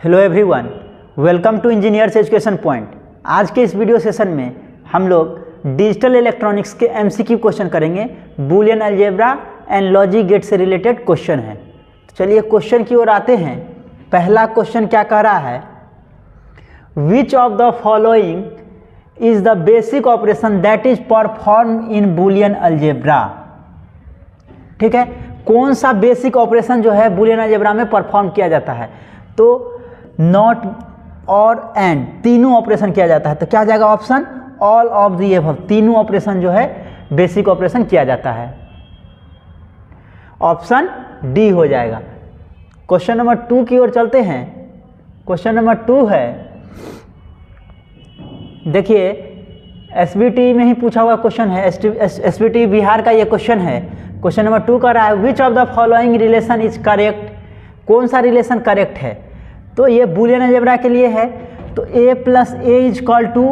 Hello everyone, welcome to engineers education point. आज के इस वीडियो सेशन में हम लोग डिजिटल इलेक्ट्रॉनिक्स के एमसीक्यू क्वेश्चन करेंगे। Boolean algebra and logic gate से रिलेटेड क्वेश्चन है। तो चलिए क्वेश्चन की ओर आते हैं। पहला क्वेश्चन क्या कह रहा है, which of the following is the basic operation that is perform in Boolean algebra. ठीक है, कौन सा बेसिक ऑपरेशन जो है बूलियन अलजेब्रा में परफॉर्म किया जाता है। तो नॉट और एंड तीनों ऑपरेशन किया जाता है। तो क्या जाएगा option, all of the above. तीनों ऑपरेशन जो है बेसिक ऑपरेशन किया जाता है। ऑप्शन डी हो जाएगा। क्वेश्चन नंबर 2 की ओर चलते हैं। क्वेश्चन नंबर 2 है, देखिए एसबीटी में ही पूछा हुआ क्वेश्चन है। एसबीटी बिहार का ये क्वेश्चन है। क्वेश्चन नंबर 2 कर रहा है, which of the following relation is correct. कौन सा रिलेशन करेक्ट है। तो ये बूलियन अलजेब्रा के लिए है। तो a plus a is equal to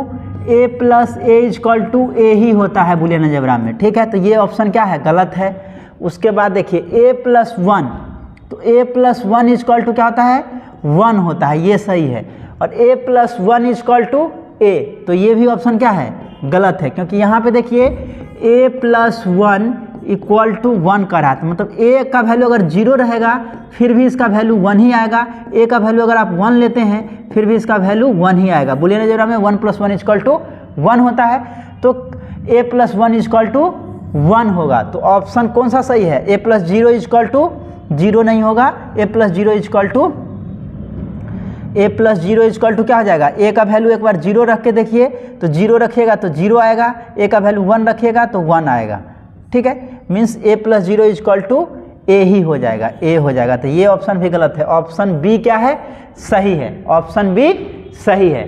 a plus a is equal to a ही होता है बूलियन अलजेब्रा में। ठीक है, तो ये ऑप्शन क्या है, गलत है। उसके बाद देखिए a प्लस 1, तो a प्लस 1 इजक्वल टू क्या होता है, 1 होता है, ये सही है। और a plus 1 is equal to a, तो ये भी ऑप्शन क्या है, गलत है। क्योंकि यहाँ पे देखिए a प्लस 1 इक्वल टू 1 का रहा है, तो मतलब a का वैल्यू अगर 0 रहेगा फिर भी इसका वैल्यू 1 ही आएगा। a का वैल्यू अगर आप 1 लेते हैं फिर भी इसका वैल्यू 1 ही आएगा। बूलियन अलजेब्रा में 1 प्लस 1 इक्वल टू 1 होता है। तो a प्लस 1 इक्वल टू 1 होगा। तो ऑप्शन कौन सा सही है, a प्लस 0 इक्वल टू 0 नहीं होगा। a प्लस 0 इक्वल टू क्या हो जाएगा, a का वैल्यू एक बार 0 रख के देखिए, तो 0 रखिएगा तो 0 आएगा, a का वैल्यू 1 रखिएगा तो 1 आएगा। ठीक है, means a plus 0 equal to a ही हो जाएगा, a हो जाएगा। तो ये ऑप्शन भी गलत है। ऑप्शन बी क्या है, सही है। ऑप्शन बी सही है।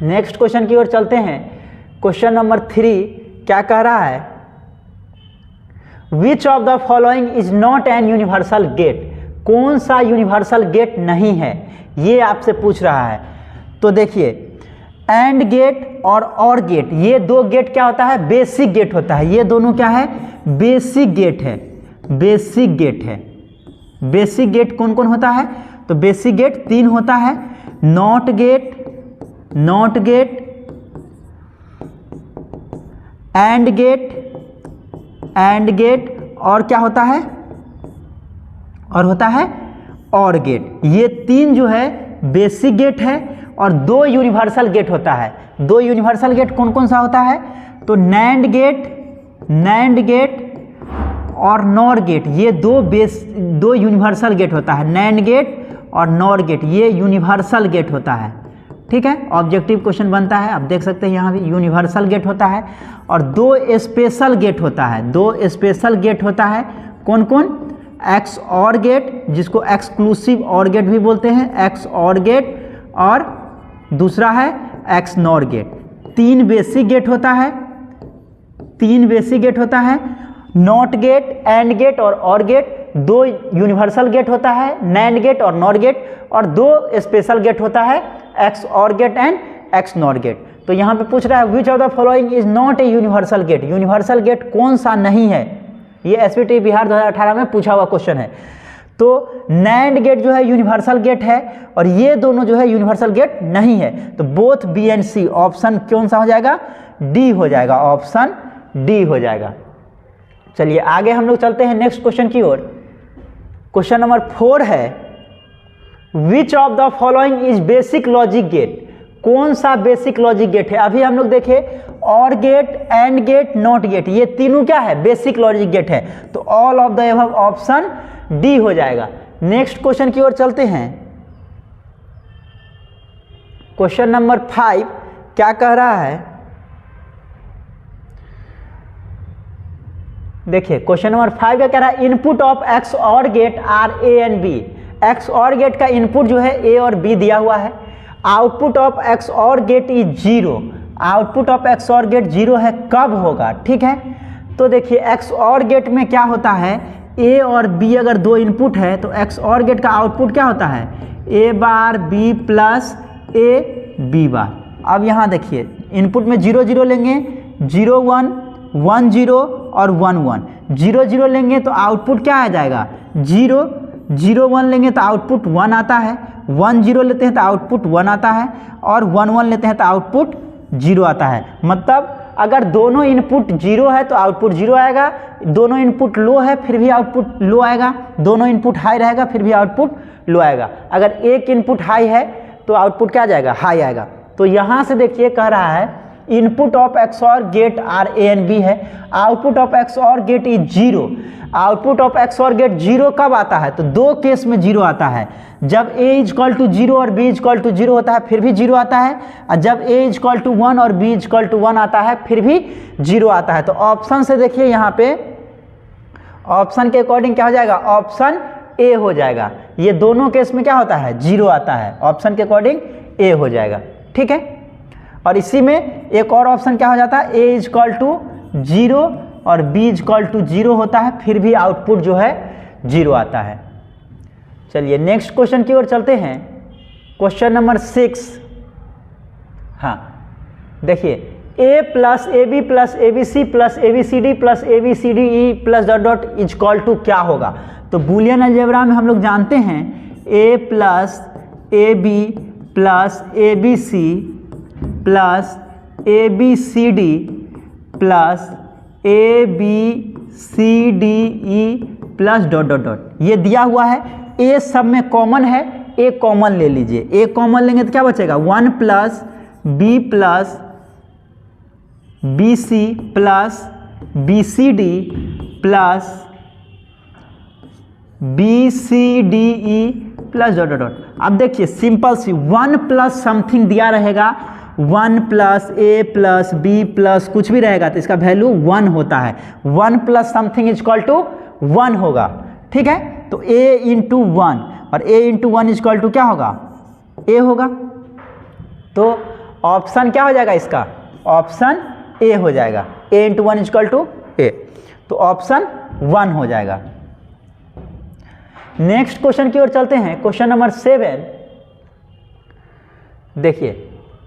नेक्स्ट क्वेश्चन की ओर चलते हैं। क्वेश्चन नंबर 3 क्या कह रहा है, which of the following is not an universal gate. कौन सा यूनिवर्सल गेट नहीं है, ये आपसे पूछ रहा है। तो देखिए एंड गेट और गेट, ये दो गेट क्या होता है, बेसिक गेट होता है। ये दोनों क्या है, बेसिक गेट है। बेसिक गेट है। बेसिक गेट कौन कौन होता है, तो बेसिक गेट 3 होता है, not gate, not gate, and gate और क्या होता है, और होता है और गेट। ये 3 जो है बेसिक गेट है और 2 यूनिवर्सल गेट होता है। 2 यूनिवर्सल गेट कौन कौन सा होता है, तो नैंड गेट और नॉर गेट, ये 2 यूनिवर्सल गेट होता है। नैंड गेट और नॉर गेट ये यूनिवर्सल गेट होता है। ठीक है, ऑब्जेक्टिव क्वेश्चन बनता है, आप देख सकते हैं यहाँ भी यूनिवर्सल गेट होता है। और 2 स्पेशल गेट होता है। 2 स्पेशल गेट होता है, कौन कौन, एक्स और गेट, जिसको एक्सक्लूसिव और गेट भी बोलते हैं, एक्स और गेट, और दूसरा है XNOR gate. 3 basic gate होता है। 3 बेसिक गेट होता है, नॉट गेट, एंड गेट और गेट। 2 यूनिवर्सल गेट होता है, नैंड गेट और नॉर गेट, और 2 स्पेशल गेट होता है, XOR gate and XNOR gate. तो यहाँ पे पूछ रहा है which of the following is not a universal gate. Universal gate कौन सा नहीं है, ये एसबीटी बिहार 2018 में पूछा हुआ क्वेश्चन है। तो नैंड गेट जो है यूनिवर्सल गेट है और ये दोनों जो है यूनिवर्सल गेट नहीं है। तो both B and C, option कौन सा हो जाएगा, डी हो जाएगा। ऑप्शन डी हो जाएगा। चलिए आगे हम लोग चलते हैं नेक्स्ट क्वेश्चन की ओर। क्वेश्चन नंबर 4 है, which of the following is basic logic gate. कौन सा बेसिक लॉजिक गेट है। अभी हम लोग देखे or gate, and gate, not gate, ये तीनों क्या है, बेसिक लॉजिक गेट है। तो all of the above option D हो जाएगा। नेक्स्ट क्वेश्चन की ओर चलते हैं। क्वेश्चन नंबर 5 क्या कह रहा है, देखिए क्वेश्चन नंबर 5 क्या कह रहा है, input of XOR gate are A and B. XOR gate का इनपुट जो है ए और बी दिया हुआ है। Output of XOR gate is 0। Output of XOR gate 0 है, कब होगा। ठीक है, तो देखिए एक्स और गेट में क्या होता है, ए और बी अगर 2 इनपुट है तो एक्स और गेट का आउटपुट क्या होता है, a bar b plus A b bar. अब यहाँ देखिए इनपुट में 0 0 लेंगे, 0 1 1 0 और 1 1। 0 0 लेंगे तो आउटपुट क्या आ जाएगा, 0 0 1 लेंगे तो आउटपुट 1 आता है, 1 0 लेते हैं तो आउटपुट 1 आता है, और 1 1 लेते हैं तो आउटपुट 0 आता है। मतलब अगर दोनों इनपुट 0 है तो आउटपुट 0 आएगा, दोनों इनपुट लो है फिर भी आउटपुट लो आएगा, दोनों इनपुट हाई रहेगा फिर भी आउटपुट लो आएगा। अगर एक इनपुट हाई है तो आउटपुट क्या आ जाएगा, हाई आएगा। तो यहाँ से देखिए कह रहा है input of XOR gate are A and b है, output of XOR gate is 0। Output of XOR gate 0 कब आता है, तो दो केस में 0 आता है, जब a इजक्वल टू 0 और b इजक्वल टू 0 होता है फिर भी 0 आता है, और जब a इजक्वल टू 1 और b इजक्वल टू 1 आता है फिर भी 0 आता है। तो ऑप्शन से देखिए यहाँ पे ऑप्शन के अकॉर्डिंग क्या हो जाएगा, ऑप्शन ए हो जाएगा। ये दोनों केस में क्या होता है, 0 आता है, ऑप्शन के अकॉर्डिंग ए हो जाएगा। ठीक है, और इसी में एक और ऑप्शन क्या हो जाता है, a इजक्वल टू 0 और b इजक्वल टू 0 होता है फिर भी आउटपुट जो है 0 आता है। चलिए नेक्स्ट क्वेश्चन की ओर चलते हैं, क्वेश्चन नंबर 6। हाँ देखिए, a plus A B plus A B C plus A B C D plus A B C D E plus dot dot is equal to क्या होगा। तो बूलियन अलजेब्रा में हम लोग जानते हैं a plus A B plus A B C plus A B C D plus A B C D E plus dot dot dot, ये दिया हुआ है। ए सब में कॉमन है, ए कॉमन ले लीजिए, ए कॉमन लेंगे तो क्या बचेगा, 1 plus B C plus B C D plus B C D E plus dot dot dot. अब देखिए सिंपल सी 1 प्लस समथिंग दिया रहेगा, 1 plus a plus B plus कुछ भी रहेगा तो इसका वैल्यू 1 होता है। 1 plus something is equal to 1 होगा। ठीक है, तो a इंटू 1 और a into 1 is equal to क्या होगा, a होगा। तो ऑप्शन क्या हो जाएगा इसका, ऑप्शन a हो जाएगा, a into 1 is equal to a, तो ऑप्शन 1 हो जाएगा। नेक्स्ट क्वेश्चन की ओर चलते हैं, क्वेश्चन नंबर 7। देखिए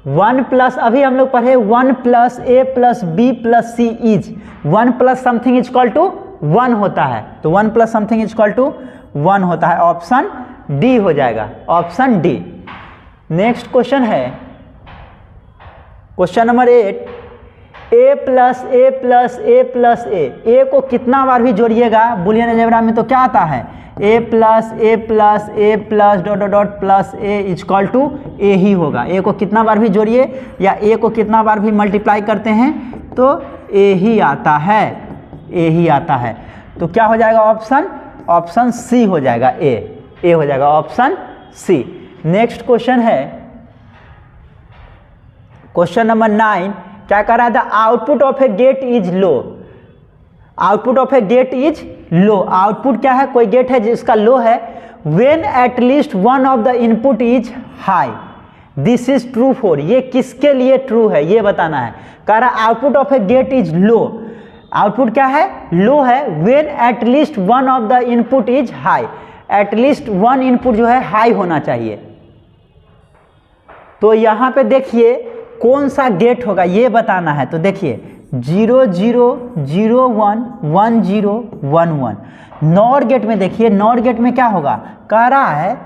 1 प्लस, अभी हम लोग पढ़े 1 plus a plus B plus c is 1 plus something is equal to 1 होता है, तो 1 plus something is equal to 1 होता है, ऑप्शन डी हो जाएगा, ऑप्शन डी। नेक्स्ट क्वेश्चन है question number 8। a plus a plus a plus a को कितना बार भी जोड़िएगा बूलियन अलजेब्रा में तो क्या आता है, a plus a plus a plus dot dot dot plus a is equal to a ही होगा। a को कितना बार भी जोड़िए या a को कितना बार भी मल्टीप्लाई करते हैं तो a ही आता है, a ही आता है। तो क्या हो जाएगा ऑप्शन, ऑप्शन सी हो जाएगा, a हो जाएगा ऑप्शन सी। नेक्स्ट क्वेश्चन है क्वेश्चन नंबर 9। क्या कर रहा है, the output of a gate is low, output of a gate is low. Output क्या है, कोई गेट है जिसका लो है, when at least one of the input is high, this is true for, ये किसके लिए ट्रू है ये बताना है। कह रहा है output of a gate is low, output क्या है, लो है, when at least one of the input is high, at least 1 input जो है हाई होना चाहिए। तो यहां पे देखिए कौन सा गेट होगा ये बताना है। तो देखिए 0 0 0 1 1 0 1 1। नॉर गेट में देखिए, नॉर गेट में क्या होगा, कह रहा है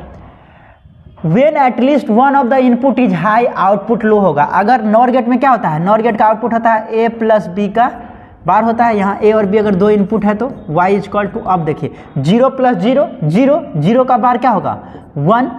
when at least one of the input is high, output low होगा। अगर नॉर गेट में क्या होता है, नॉर गेट का आउटपुट होता है a प्लस बी का बार होता है, यहाँ a और b अगर 2 इनपुट है तो y इज इक्वल टू, अब देखिए 0 प्लस 0 0, 0 का बार क्या होगा 1,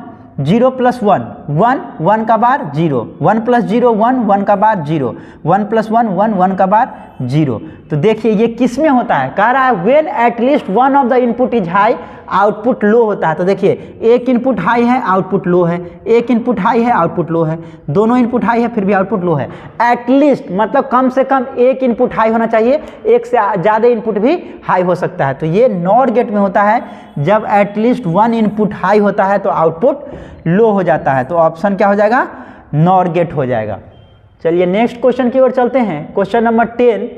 0 प्लस 1 1, 1 का बार 0, 1 प्लस 0 1, 1 का बार 0, 1 प्लस 1 1, 1 का बार 0। तो देखिए ये किस में होता है, कह रहा है when at least one of the input is high, output low होता है। तो देखिए एक इनपुट हाई है आउटपुट लो है, एक इनपुट हाई है आउटपुट लो है, दोनों इनपुट हाई है फिर भी आउटपुट लो है। एटलीस्ट मतलब कम से कम एक इनपुट हाई होना चाहिए, एक से ज़्यादा इनपुट भी हाई हो सकता है। तो ये नॉर गेट में होता है, जब एटलीस्ट 1 इनपुट हाई होता है तो आउटपुट लो हो जाता है। तो ऑप्शन क्या हो जाएगा, नॉर गेट हो जाएगा। चलिए नेक्स्ट क्वेश्चन की ओर चलते हैं, क्वेश्चन नंबर 10।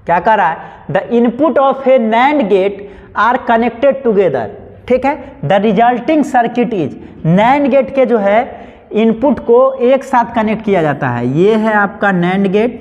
क्या कर रहा है, the input of a NAND gate are connected together, ठीक है, the resulting circuit is, NAND gate के जो है इनपुट को एक साथ कनेक्ट किया जाता है। ये है आपका नैंड गेट,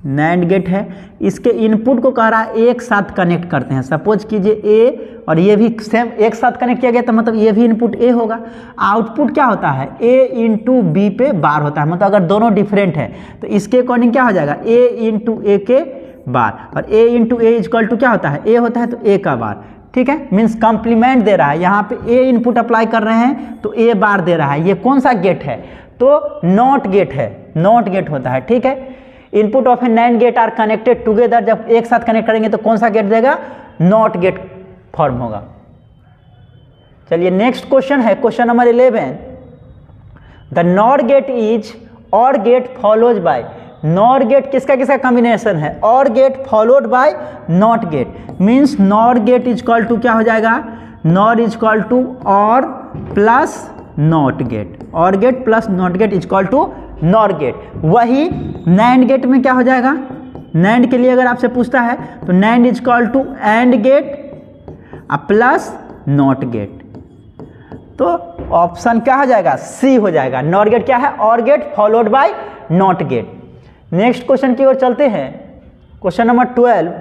नैंड गेट है, इसके इनपुट को कह रहा है एक साथ कनेक्ट करते हैं। सपोज कीजिए ए और ये भी सेम एक साथ कनेक्ट किया गया, तो मतलब ये भी इनपुट ए होगा। आउटपुट क्या होता है, ए इंटू बी पे बार होता है, मतलब अगर दोनों डिफरेंट है तो इसके अकॉर्डिंग क्या हो जाएगा, ए इंटू ए के बार, और ए इंटू ए इजक्वल टू क्या होता है, ए होता है तो ए का बार। ठीक है, मीन्स कॉम्प्लीमेंट दे रहा है, यहाँ पे ए इनपुट अप्लाई कर रहे हैं तो ए बार दे रहा है। ये कौन सा गेट है, तो नॉट गेट है, नॉट गेट होता है। ठीक है, input of a NAND gate are connected together, जब एक साथ कनेक्ट करेंगे तो कौन सा गेट देगा, नॉट गेट फॉर्म होगा। चलिए नेक्स्ट क्वेश्चन है, question number 11, the not gate is और gate follows by. Not gate किसका किसका कॉम्बिनेशन है, और gate followed by not gate, means not gate is equal to क्या हो जाएगा, नॉट इज इक्वल टू और प्लस नॉट गेट, और gate plus not gate is equal to not gate. वही नैंड गेट में क्या हो जाएगा, नैंड के लिए अगर आपसे पूछता है तो NAND is equal to and gate plus not gate, तो ऑप्शन क्या हो जाएगा, सी हो जाएगा। नॉट गेट क्या है, और gate followed by not gate. Next question की ओर चलते हैं, question number 12,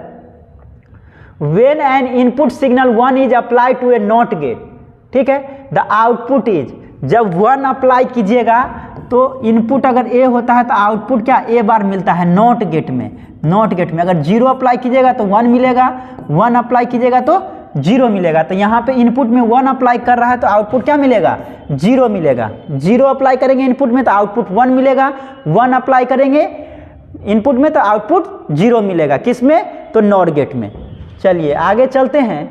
when an input signal 1 is apply to a not gate. ठीक है, द आउटपुट इज, जब 1 अप्लाई कीजिएगा तो इनपुट अगर ए होता है तो आउटपुट क्या ए बार मिलता है नॉट गेट में, नॉट गेट में। अगर 0 अप्लाई कीजिएगा तो 1 मिलेगा, 1 अप्लाई कीजिएगा तो 0 मिलेगा। तो यहाँ पे इनपुट में 1 अप्लाई कर रहा है तो आउटपुट क्या मिलेगा, 0 मिलेगा। 0 अप्लाई करेंगे इनपुट में तो आउटपुट 1 मिलेगा, 1 अप्लाई करेंगे इनपुट में तो आउटपुट 0 मिलेगा, किस में, तो नॉट गेट में। चलिए आगे चलते हैं,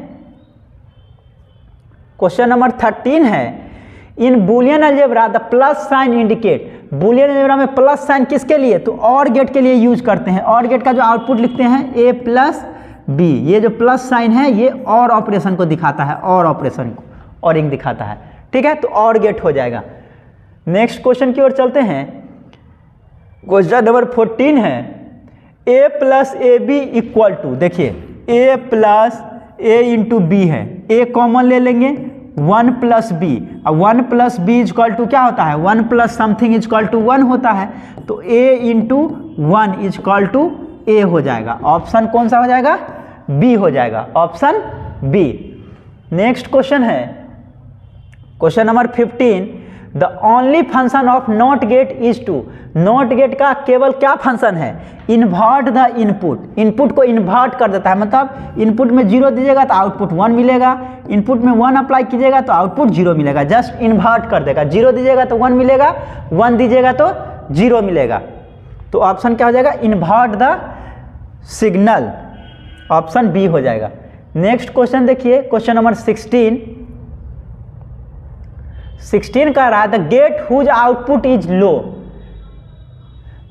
क्वेश्चन नंबर 13 है, in Boolean algebra the plus sign indicate. Boolean algebra में प्लस साइन किसके लिए, तो और गेट के लिए यूज करते हैं। और गेट का जो आउटपुट लिखते हैं ए प्लस बी, ये जो प्लस साइन है ये और ऑपरेशन को दिखाता है, और ऑपरेशन को औरिंग दिखाता है। ठीक है, तो और गेट हो जाएगा। नेक्स्ट क्वेश्चन की ओर चलते हैं, क्वेश्चन नंबर 14 है, a plus A b equal to, देखिए a plus a into b है, ए कॉमन ले लेंगे, 1 प्लस बी, और 1 plus B is equal to क्या होता है, 1 plus something is equal to 1 होता है, तो A into 1 is equal to A हो जाएगा। ऑप्शन कौन सा हो जाएगा, बी हो जाएगा, ऑप्शन बी। नेक्स्ट क्वेश्चन है, question number 15, the only function of not gate is to. Not gate का केवल क्या फंक्शन है, इन्वर्ट द इनपुट, इनपुट को इन्वर्ट कर देता है, मतलब इनपुट में 0 दीजिएगा तो आउटपुट 1 मिलेगा, इनपुट में 1 अप्लाई कीजिएगा तो आउटपुट 0 मिलेगा, जस्ट इन्वर्ट कर देगा। 0 दीजिएगा तो 1 मिलेगा, 1 दीजिएगा तो 0 मिलेगा, तो ऑप्शन क्या हो जाएगा, invert the signal, option B हो जाएगा। नेक्स्ट क्वेश्चन देखिए, क्वेश्चन नंबर 16 कह रहा है, the gate whose output is low,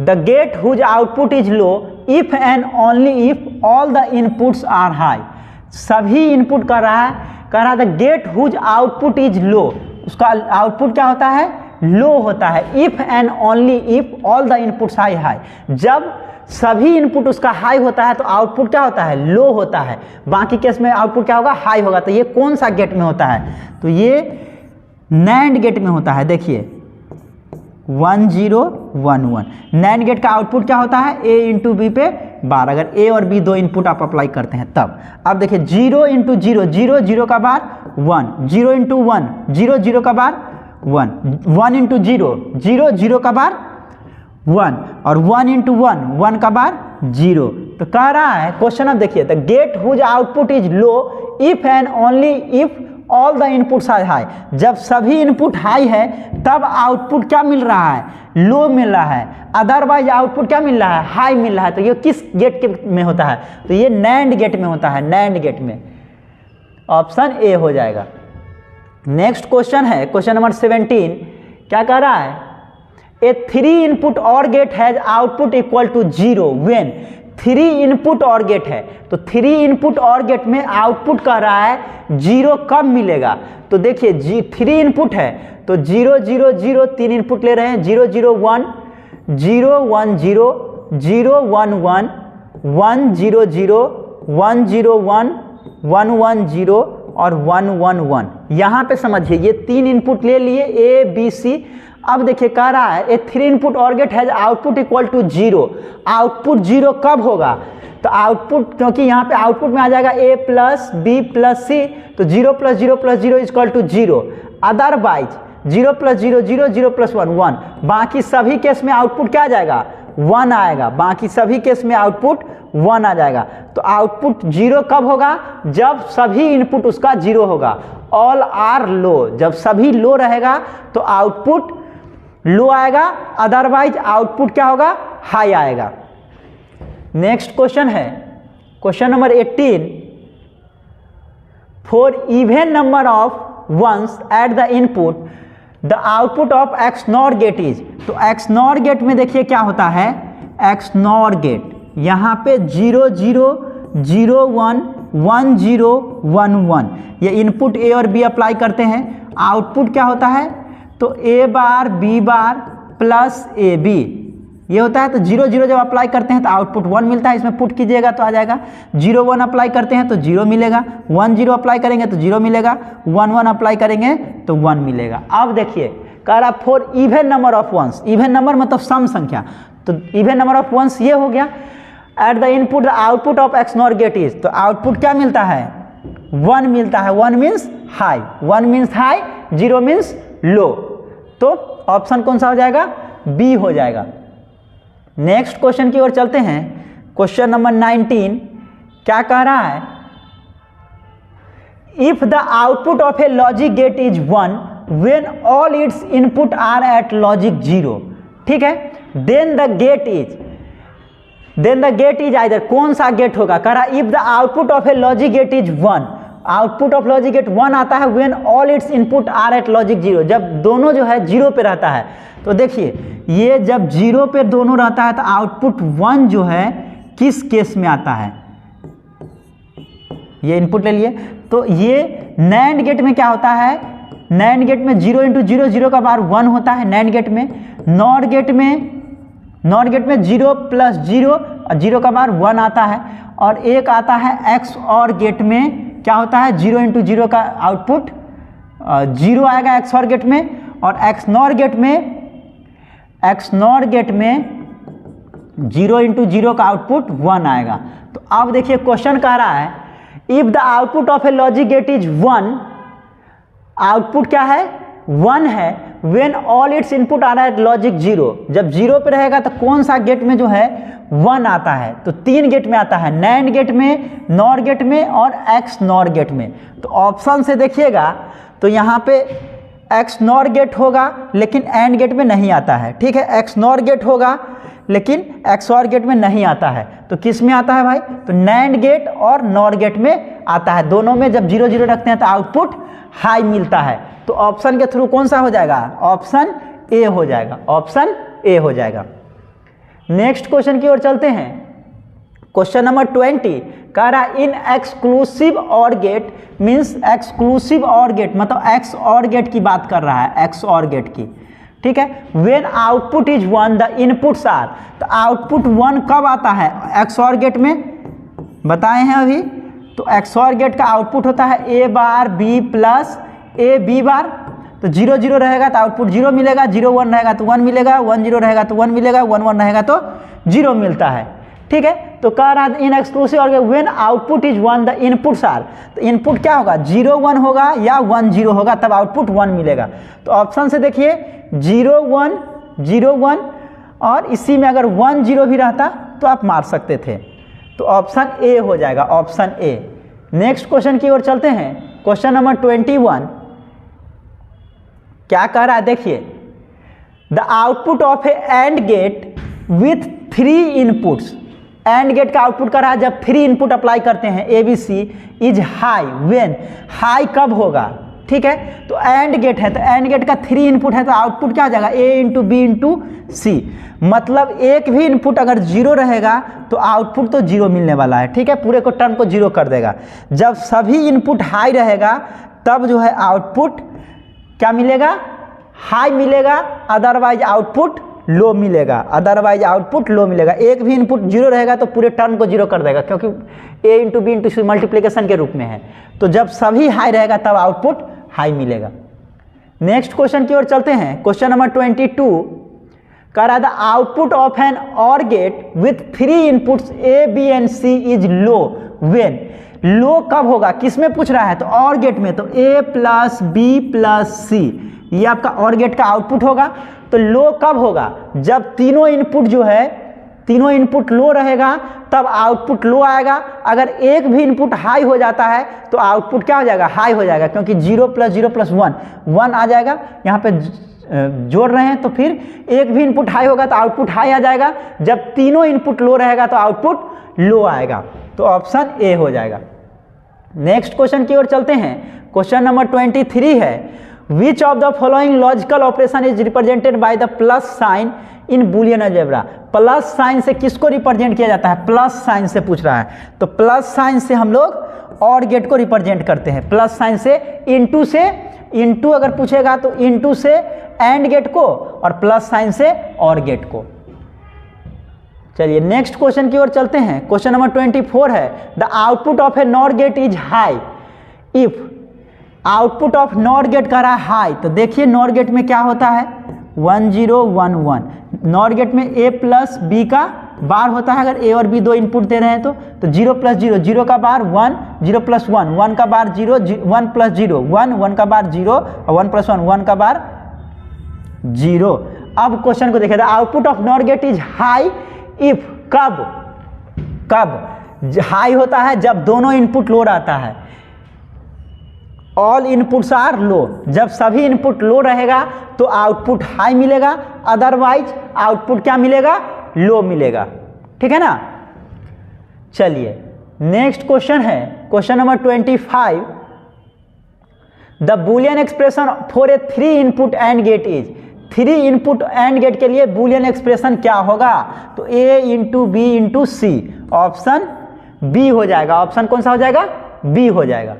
the gate whose output is low if and only if all the inputs are high. सभी इनपुट कह रहा है the gate whose output is low, उसका output क्या होता है, लो होता है। If and only if all the inputs high, जब सभी इनपुट उसका हाई होता है तो आउटपुट क्या होता है, लो होता है। बाकी केस में आउटपुट क्या होगा, हाई होगा। तो ये कौन सा गेट में होता है, तो ये नैंड गेट में होता है। देखिए 1 0 1 1, नैंड गेट का आउटपुट क्या होता है, ए इंटू बी पे बार, अगर ए और बी दो इनपुट आप अप्लाई करते हैं तब। अब देखिए 0 इंटू 0 0 0 का बार 1, 0 इंटू 1 0 0 का बार 1, 1 इंटू 0 0 0 का बार 1, और 1 इंटू 1 1 का बार 0। तो कह रहा है क्वेश्चन, अब देखिए the gate whose output is low if and only if all the inputs are high. जब सभी इनपुट हाई है तब आउटपुट क्या मिल रहा है, लो मिल रहा है, अदरवाइज आउटपुट क्या मिल रहा है, हाई मिल रहा है। तो ये किस गेट के में होता है, तो ये नैंड गेट में होता है, नैंड गेट में, ऑप्शन ए हो जाएगा। नेक्स्ट क्वेश्चन है, क्वेश्चन नंबर 17, क्या कह रहा है, A 3 input or gate has output equal to 0 when 3 input or gate है। तो 3 इनपुट और गेट में आउटपुट कह रहा है 0 कब मिलेगा, तो देखिए 3 इनपुट है तो 0 0 0 3 इनपुट ले रहे हैं, 0 0 1 0 1 0 0 1 1 1 0 0 1 0 1 1 1 0 और 1 1 1। यहाँ पे समझिए ये 3 इनपुट ले लिए A B C, अब देखिए कह रहा है A 3 input or gate has output equal to 0। Output 0 कब होगा? तो आउटपुट, क्योंकि यहाँ पे आउटपुट में आ जाएगा a plus B plus C, तो 0 plus 0 plus 0 is equal to 0। Otherwise 0 plus 0 0, 0 plus 1 1। बाकी सभी केस में आउटपुट क्या आ जाएगा? 1 आएगा। बाकी सभी केस में आउटपुट 1 आ जाएगा। तो आउटपुट 0 कब होगा? जब सभी इनपुट उसका 0 होगा। ऑल आर लो, जब सभी लो रहेगा तो आउटपुट लो आएगा, अदरवाइज आउटपुट क्या होगा? हाई आएगा। नेक्स्ट क्वेश्चन है question number 18। For even number of ones at the input the output of XNOR gate is. तो एक्स नॉर गेट में देखिए क्या होता है, एक्स नॉर गेट यहाँ पे 0 0 0 1 1 0 1 1, ये इनपुट ए और बी अप्लाई करते हैं। आउटपुट क्या होता है? तो a bar b bar plus A b, ये होता है। तो 0 0 जब अप्लाई करते हैं तो आउटपुट 1 मिलता है, इसमें पुट कीजिएगा तो आ जाएगा। 0 1 अप्लाई करते हैं तो 0 मिलेगा, 1 0 अप्लाई करेंगे तो 0 मिलेगा, 1 1 अप्लाई करेंगे तो 1 मिलेगा। अब देखिए कह रहा for even number of ones, even number मतलब सम संख्या, तो इवन नंबर ऑफ वंस ये हो गया। At the input the output of XNOR gate is, तो आउटपुट क्या मिलता है? 1 मिलता है। 1 means high, 1 means high, 0 means low. तो ऑप्शन कौन सा हो जाएगा? बी हो जाएगा। नेक्स्ट क्वेश्चन की ओर चलते हैं। क्वेश्चन नंबर 19 क्या कह रहा है? If the output of a logic gate is 1 when all its input are at logic 0, ठीक है, then the gate is either, कौन सा गेट होगा? कह रहा if the output of a logic gate is 1, output of logic gate 1 आता है when all its input are at logic 0, जब दोनों जो है 0 पे रहता है। तो देखिए ये जब 0 पे दोनों रहता है तो आउटपुट 1 जो है किस केस में आता है? ये इनपुट ले लिए। तो ये नैंड गेट में क्या होता है? नैंड गेट में 0 इंटू 0 0 का बार 1 होता है नैंड गेट में। नॉर गेट में 0 प्लस 0 और 0 का बार 1 आता है। और एक आता है एक्स और गेट में क्या होता है? 0 इंटू 0 का आउटपुट 0 आएगा एक्स और गेट में, और एक्स नॉर गेट में 0 इंटू 0 का आउटपुट 1 आएगा। तो अब देखिए क्वेश्चन कह रहा है if the output of a logic gate is 1, output क्या है? 1 है। व्हेन ऑल इट्स इनपुट आ रहा है लॉजिक 0, जब 0 पे रहेगा तो कौन सा गेट में जो है 1 आता है? तो 3 गेट में आता है, नैंड गेट में, नॉर गेट में और एक्स नॉर गेट में। तो ऑप्शन से देखिएगा तो यहाँ पे एक्स नॉर गेट होगा लेकिन एंड गेट में नहीं आता है, ठीक है। एक्स नॉर गेट होगा लेकिन एक्स और गेट में नहीं आता है। तो किस में आता है भाई? तो नैंड गेट और नॉर गेट में आता है। दोनों में जब 0 0 रखते हैं तो आउटपुट हाई मिलता है। तो ऑप्शन के थ्रू कौन सा हो जाएगा? ऑप्शन ए हो जाएगा, ऑप्शन ए हो जाएगा। नेक्स्ट क्वेश्चन की ओर चलते हैं। क्वेश्चन नंबर 20 कह रहा इन एक्सक्लूसिव और गेट मीन्स एक्सक्लूसिव और गेट मतलब एक्स और गेट की बात कर रहा है, एक्स और गेट की, ठीक है। When output is 1 the inputs are, तो आउटपुट 1 कब आता है? एक्स और गेट में बताए हैं अभी। तो एक्स और गेट का आउटपुट होता है a bar b plus A b bar. तो 0 0 रहेगा तो आउटपुट 0 मिलेगा, 0 1 रहेगा तो 1 मिलेगा, 1 0 रहेगा तो 1 मिलेगा, 1 1 रहेगा तो 0 मिलता है, ठीक है। तो कह रहा है in exclusive or when output is 1 the inputs are, तो इनपुट क्या होगा? 0 1 होगा या 1 0 होगा, तब आउटपुट 1 मिलेगा। तो ऑप्शन से देखिए 0 1 0 1, और इसी में अगर 1 0 भी रहता तो आप मार सकते थे। तो ऑप्शन ए हो जाएगा, ऑप्शन ए। नेक्स्ट क्वेश्चन की ओर चलते हैं। क्वेश्चन नंबर 21 क्या कह रहा है? देखिए the output of a and gate with 3 inputs, and gate का आउटपुट कर रहा है जब 3 इनपुट अप्लाई करते हैं A B C is high when, high कब होगा? ठीक है, तो एंड गेट है तो एंड गेट का 3 इनपुट है तो आउटपुट क्या हो जाएगा? ए इंटू बी इंटू सी। मतलब एक भी इनपुट अगर 0 रहेगा तो आउटपुट तो 0 मिलने वाला है, ठीक है, पूरे को टर्म को 0 कर देगा। जब सभी इनपुट हाई रहेगा तब जो है आउटपुट क्या मिलेगा? हाई मिलेगा, अदरवाइज आउटपुट लो मिलेगा, अदरवाइज आउटपुट लो मिलेगा। एक भी इनपुट 0 रहेगा तो पूरे टर्म को 0 कर देगा, क्योंकि ए इंटू बी इंटू सी मल्टीप्लिकेशन के रूप में है। तो जब सभी हाई रहेगा तब आउटपुट हाई मिलेगा। नेक्स्ट क्वेश्चन की ओर चलते हैं। क्वेश्चन नंबर 22 कह रहा है the output of an OR gate with 3 inputs a b and c is low when. Low कब होगा, किस में पूछ रहा है, तो ऑर गेट में, तो ए प्लस बी प्लस सी ये आपका ऑर गेट का आउटपुट होगा। तो लो कब होगा, जब तीनों इनपुट जो है, तीनों इनपुट लो रहेगा तब आउटपुट लो आएगा। अगर एक भी इनपुट हाई हो जाता है तो आउटपुट क्या हो जाएगा, हाई हो जाएगा, क्योंकि 0 + 0 + 1 आ जाएगा। यहाँ पे जोड़ रहे हैं तो फिर एक भी इनपुट हाई होगा तो आउटपुट हाई आ जाएगा। जब तीनों इनपुट लो रहेगा तो आउटपुट लो आएगा, तो ऑप्शन ए हो जाएगा। नेक्स्ट क्वेश्चन की ओर चलते हैं। क्वेश्चन नंबर 23 है which of the following logical operation is represented by the plus sign in Boolean algebra. Plus sign से किसको रिप्रेजेंट किया जाता है, प्लस साइन से पूछ रहा है। तो प्लस साइन से हम लोग ऑर गेट को रिप्रेजेंट करते हैं, प्लस साइन से इनटू अगर पूछेगा तो इनटू से एंड गेट को और प्लस साइन से और गेट को। चलिए नेक्स्ट क्वेश्चन की ओर चलते हैं। क्वेश्चन नंबर 24 है the output of a NOR gate is high if. Output of NOR gate कर रहा है हाई, तो देखिए नॉर गेट में क्या होता है 1 0 1 1। नॉर गेट में a प्लस बी का बार होता है, अगर a और b दो इनपुट दे रहे हैं तो 0 + 0 0 का बार 1 0 + 1 1 का बार 0 1 + 0 1 1 का बार 0 और 1 + 1 1 का बार 0। अब क्वेश्चन को देखिए the output of NOR gate is high if. कब हाई होता है, जब दोनों इनपुट लो रहता है। ऑल इनपुट्स आर लो, जब सभी इनपुट लो रहेगा तो आउटपुट हाई मिलेगा, अदरवाइज आउटपुट क्या मिलेगा, लो मिलेगा। ठीक है ना। चलिए नेक्स्ट क्वेश्चन है question number 25 the Boolean expression for a 3 input and gate is. 3 input and gate के लिए बुलियन एक्सप्रेशन क्या होगा, तो a × b × c, option B हो जाएगा। ऑप्शन कौन सा हो जाएगा, बी हो जाएगा।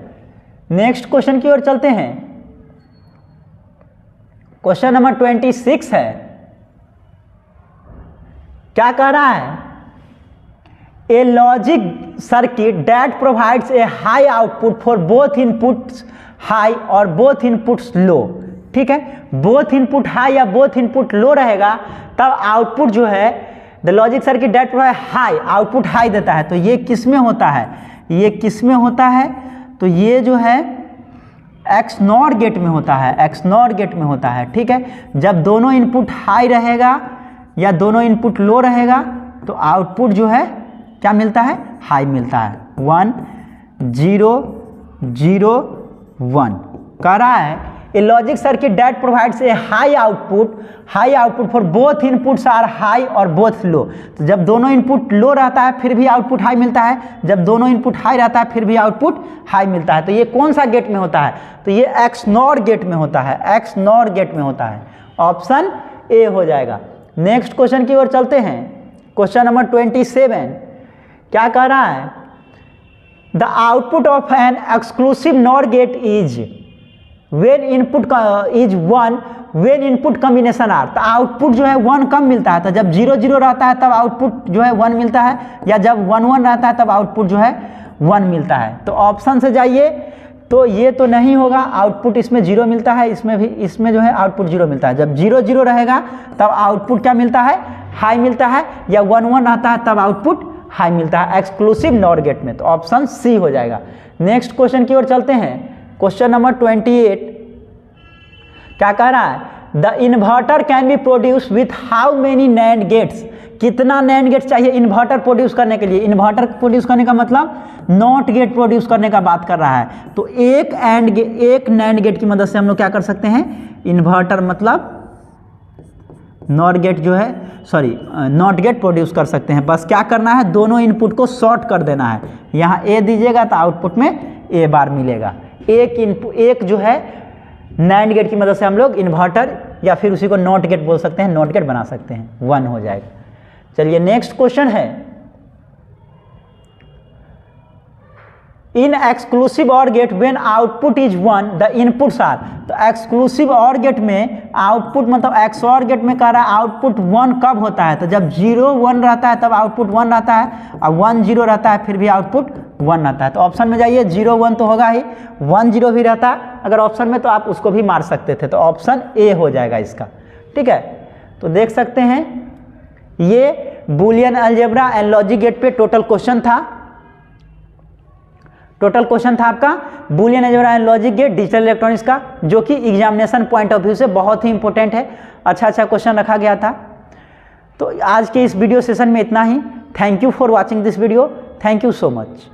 नेक्स्ट क्वेश्चन की ओर चलते हैं। क्वेश्चन नंबर 26 है, क्या कह रहा है a logic circuit that provides a high output for both inputs high और बोथ इनपुट्स लो। ठीक है, बोथ इनपुट हाई या बोथ इनपुट लो रहेगा तब आउटपुट जो है the logic circuit that provide high, output high देता है। तो ये किस में होता है, ये किस में होता है, तो ये जो है एक्स नॉर गेट में होता है, एक्स नॉर गेट में होता है। ठीक है, जब दोनों इनपुट हाई रहेगा या दोनों इनपुट लो रहेगा तो आउटपुट जो है क्या मिलता है, हाई मिलता है। 1 0 0 1 कह रहा है a logic circuit that provides a high output for both inputs are high और बोथ लो। तो जब दोनों इनपुट लो रहता है फिर भी आउटपुट हाई मिलता है, जब दोनों इनपुट हाई रहता है फिर भी आउटपुट हाई मिलता है। तो ये कौन सा गेट में होता है, तो ये एक्स नॉर गेट में होता है, एक्स नॉर गेट में होता है। ऑप्शन ए हो जाएगा। नेक्स्ट क्वेश्चन की ओर चलते हैं। क्वेश्चन नंबर 27 क्या कह रहा है the output of an exclusive nor gate is when input is 1 when input combination are. तो आउटपुट जो है 1 कम मिलता है, तो जब 0 0 रहता है तब आउटपुट जो है 1 मिलता है, या जब 1 1 रहता है तब आउटपुट जो है 1 मिलता है। तो ऑप्शन से जाइए, तो ये तो नहीं होगा, आउटपुट इसमें 0 मिलता है, इसमें भी, इसमें जो है आउटपुट 0 मिलता है। जब 0 0 रहेगा तब आउटपुट क्या मिलता है, हाई मिलता है, या 1 1 रहता है तब आउटपुट हाई मिलता है एक्सक्लूसिव नॉर गेट में। तो ऑप्शन सी हो जाएगा। नेक्स्ट क्वेश्चन की ओर चलते हैं। क्वेश्चन नंबर 28 क्या कह रहा है the inverter can be produce with how many nand gates. कितना नैंड गेट चाहिए इन्वर्टर प्रोड्यूस करने के लिए। इन्वर्टर प्रोड्यूस करने का मतलब नॉट गेट प्रोड्यूस करने का बात कर रहा है। तो एक नैंड गेट की मदद से हम लोग क्या कर सकते हैं, इन्वर्टर मतलब नॉट गेट जो है, सॉरी नॉट गेट प्रोड्यूस कर सकते हैं। बस क्या करना है, दोनों इनपुट को शॉर्ट कर देना है। यहाँ ए दीजिएगा तो आउटपुट में ए बार मिलेगा। एक जो है नैंड गेट की मदद से हम लोग इन्वर्टर या फिर उसी को नॉट गेट बोल सकते हैं, नॉट गेट बना सकते हैं, 1 हो जाएगा। चलिए नेक्स्ट क्वेश्चन है in exclusive OR gate when output is 1 the inputs are. तो एक्सक्लूसिव ऑर गेट में आउटपुट मतलब एक्स ऑर गेट में कह रहा है आउटपुट 1 कब होता है, तो जब 0 1 रहता है तब आउटपुट 1 रहता है, और 1 0 रहता है फिर भी आउटपुट 1 रहता है। तो ऑप्शन में जाइए, 0 1 तो होगा ही, 1 0 भी रहता है, अगर ऑप्शन में तो आप उसको भी मार सकते थे, तो ऑप्शन ए हो जाएगा इसका। ठीक है, तो देख सकते हैं ये Boolean algebra and logic gate पे टोटल क्वेश्चन था। टोटल क्वेश्चन था आपका Boolean algebra and logic gate digital electronics का, जो कि एग्जामिनेशन पॉइंट ऑफ व्यू से बहुत ही इंपॉर्टेंट है। अच्छा क्वेश्चन रखा गया था। तो आज के इस वीडियो सेशन में इतना ही। Thank you for watching this video. Thank you so much.